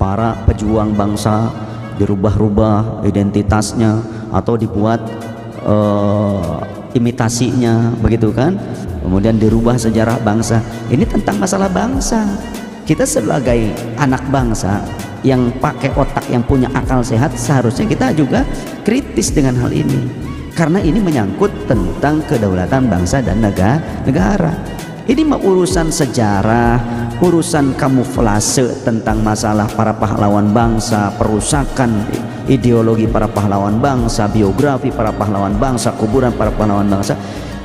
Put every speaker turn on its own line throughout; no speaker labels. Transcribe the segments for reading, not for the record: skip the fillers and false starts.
para pejuang bangsa dirubah-rubah identitasnya atau dibuat imitasinya, begitu kan? Kemudian dirubah sejarah bangsa. Ini tentang masalah bangsa. Kita sebagai anak bangsa yang pakai otak, yang punya akal sehat, seharusnya kita juga kritis dengan hal ini, karena ini menyangkut tentang kedaulatan bangsa dan negara. Ini mah urusan sejarah, urusan kamuflase tentang masalah para pahlawan bangsa, perusakan ideologi para pahlawan bangsa, biografi para pahlawan bangsa, kuburan para pahlawan bangsa.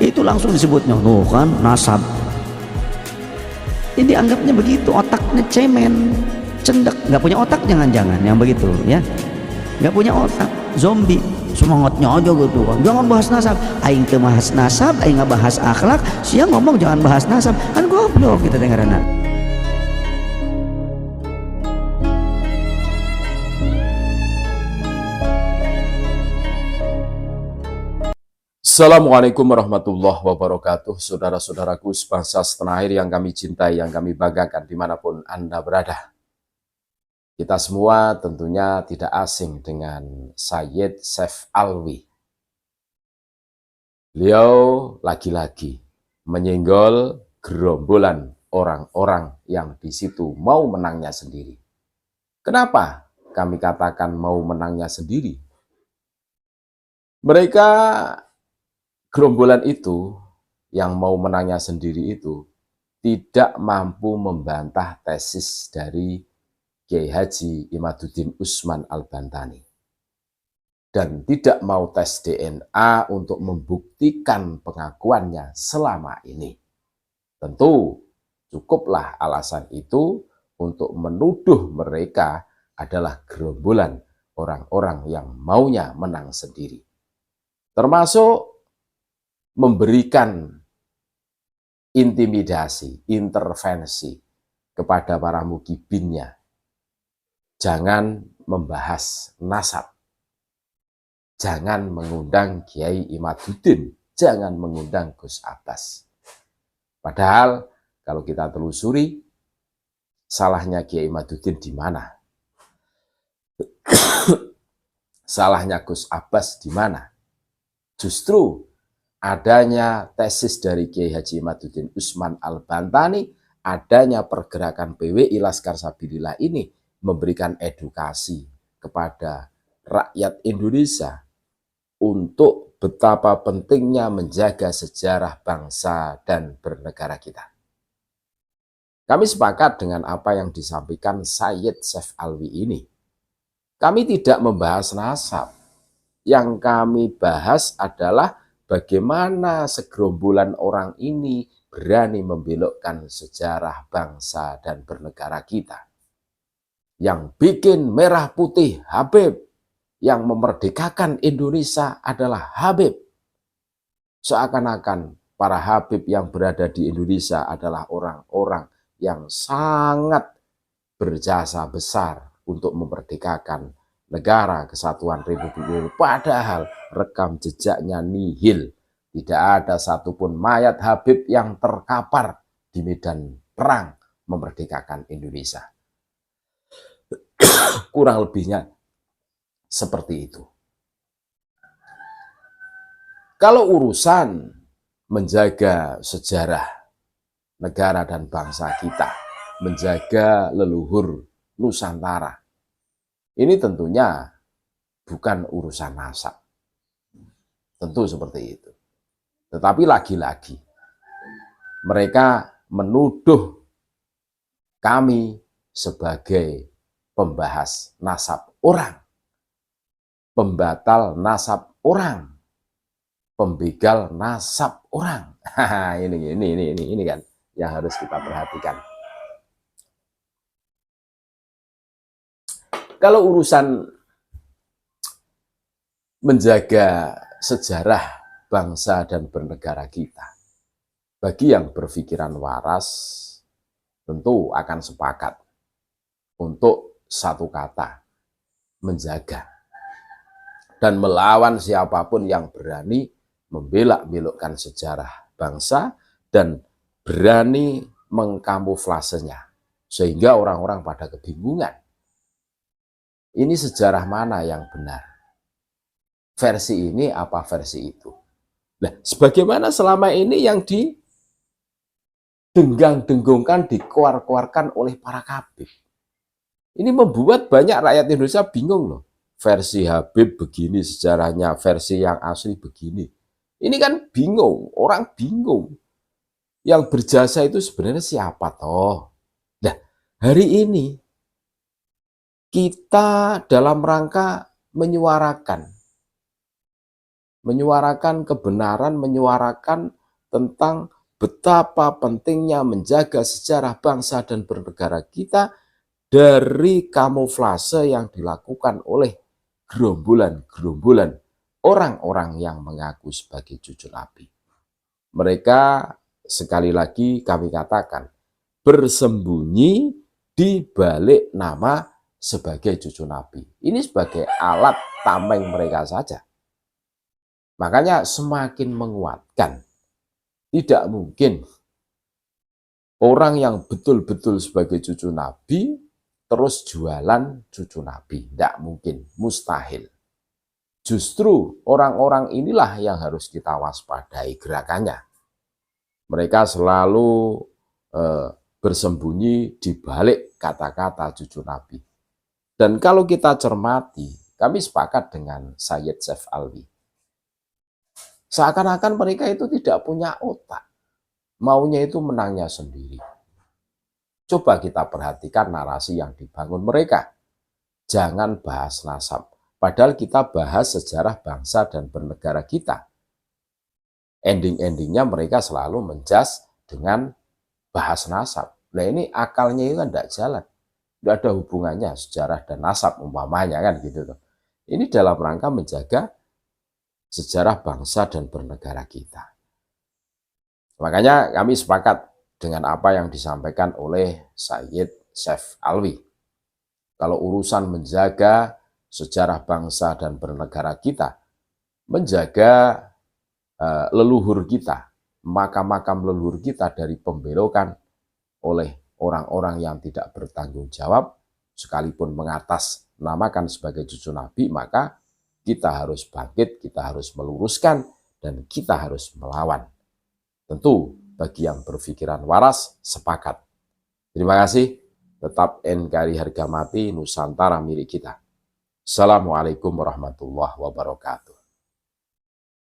Itu langsung disebutnya, tuh kan, nasab. Ini dianggapnya begitu, otaknya cemen, cendek, nggak punya otak, jangan-jangan yang begitu ya, nggak punya otak, zombie, semangatnya aja gitu kan. Jangan bahas nasab, aing teu bahas nasab, aing nggak bahas akhlak, sia ngomong jangan bahas nasab, kan goblok kita dengarana.
Assalamualaikum warahmatullahi wabarakatuh. Saudara-saudaraku sebangsa setanah air yang kami cintai, yang kami banggakan dimanapun Anda berada. Kita semua tentunya tidak asing dengan Sayyid Saif Alwi. Beliau lagi-lagi menyenggol gerombolan orang-orang yang di situ mau menangnya sendiri. Kenapa kami katakan mau menangnya sendiri? Mereka, gerombolan itu yang mau menangnya sendiri itu tidak mampu membantah tesis dari Kiai Haji Imaduddin Usman Al-Bantani dan tidak mau tes DNA untuk membuktikan pengakuannya selama ini. Tentu cukuplah alasan itu untuk menuduh mereka adalah gerombolan orang-orang yang maunya menang sendiri, termasuk memberikan intimidasi, intervensi kepada para mukibinnya. Jangan membahas nasab, jangan mengundang Kiai Imaduddin, jangan mengundang Gus Abbas. Padahal kalau kita telusuri, salahnya Kiai Imaduddin di mana? Salahnya Gus Abbas di mana? Justru adanya tesis dari Kiai Haji Imaduddin Usman Al-Bantani, adanya pergerakan PWI Laskar Sabilillah ini memberikan edukasi kepada rakyat Indonesia untuk betapa pentingnya menjaga sejarah bangsa dan bernegara kita. Kami sepakat dengan apa yang disampaikan Sayyid Saif Alwi ini. Kami tidak membahas nasab. Yang kami bahas adalah bagaimana segerombolan orang ini berani membelokkan sejarah bangsa dan bernegara kita. Yang bikin merah putih Habib, yang memerdekakan Indonesia adalah Habib. Seakan-akan para Habib yang berada di Indonesia adalah orang-orang yang sangat berjasa besar untuk memerdekakan negara kesatuan Republik Indonesia, padahal rekam jejaknya nihil. Tidak ada satupun mayat Habib yang terkapar di medan perang memerdekakan Indonesia. Kurang lebihnya seperti itu. Kalau urusan menjaga sejarah negara dan bangsa kita, menjaga leluhur Nusantara, ini tentunya bukan urusan nasab. Tentu seperti itu. Tetapi lagi-lagi mereka menuduh kami sebagai pembahas nasab orang, pembatal nasab orang, pembegal nasab orang. Ini kan yang harus kita perhatikan. Kalau urusan menjaga sejarah bangsa dan bernegara kita, bagi yang berpikiran waras tentu akan sepakat untuk satu kata, menjaga, dan melawan siapapun yang berani membelak-belokkan sejarah bangsa dan berani mengkamuflasenya, sehingga orang-orang pada kebingungan. Ini sejarah mana yang benar? Versi ini apa versi itu? Nah, sebagaimana selama ini yang didenggang-denggungkan, dikeluarkan oleh para kabir. Ini membuat banyak rakyat Indonesia bingung loh. Versi Habib begini sejarahnya, versi yang asli begini. Ini kan bingung, orang bingung. Yang berjasa itu sebenarnya siapa toh? Nah, hari ini kita dalam rangka menyuarakan kebenaran, menyuarakan tentang betapa pentingnya menjaga sejarah bangsa dan bernegara kita dari kamuflase yang dilakukan oleh gerombolan-gerombolan orang-orang yang mengaku sebagai cucu Nabi. Mereka, sekali lagi kami katakan, bersembunyi di balik nama sebagai cucu Nabi. Ini sebagai alat tameng mereka saja. Makanya semakin menguatkan. Tidak mungkin orang yang betul-betul sebagai cucu Nabi terus jualan cucu Nabi. Tidak mungkin, mustahil. Justru orang-orang inilah yang harus kita waspadai gerakannya. Mereka selalu bersembunyi di balik kata-kata cucu Nabi. Dan kalau kita cermati, kami sepakat dengan Sayyid Saif Alwi. Seakan-akan mereka itu tidak punya otak. Maunya itu menangnya sendiri. Coba kita perhatikan narasi yang dibangun mereka. Jangan bahas nasab. Padahal kita bahas sejarah bangsa dan bernegara kita. Ending-endingnya mereka selalu menjas dengan bahas nasab. Nah ini akalnya itu kan tidak jalan. Tidak ada hubungannya sejarah dan nasab umpamanya kan gitu. Ini dalam rangka menjaga sejarah bangsa dan bernegara kita. Makanya kami sepakat dengan apa yang disampaikan oleh Sayyid Saif Alwi. Kalau urusan menjaga sejarah bangsa dan bernegara kita, menjaga leluhur kita, makam-makam leluhur kita dari pembelokan oleh orang-orang yang tidak bertanggung jawab, sekalipun mengatasnamakan sebagai cucu Nabi, maka kita harus bangkit, kita harus meluruskan, dan kita harus melawan. Tentu bagi yang berpikiran waras, sepakat. Terima kasih. Tetap NKRI harga mati, Nusantara milik kita. Assalamualaikum warahmatullahi wabarakatuh.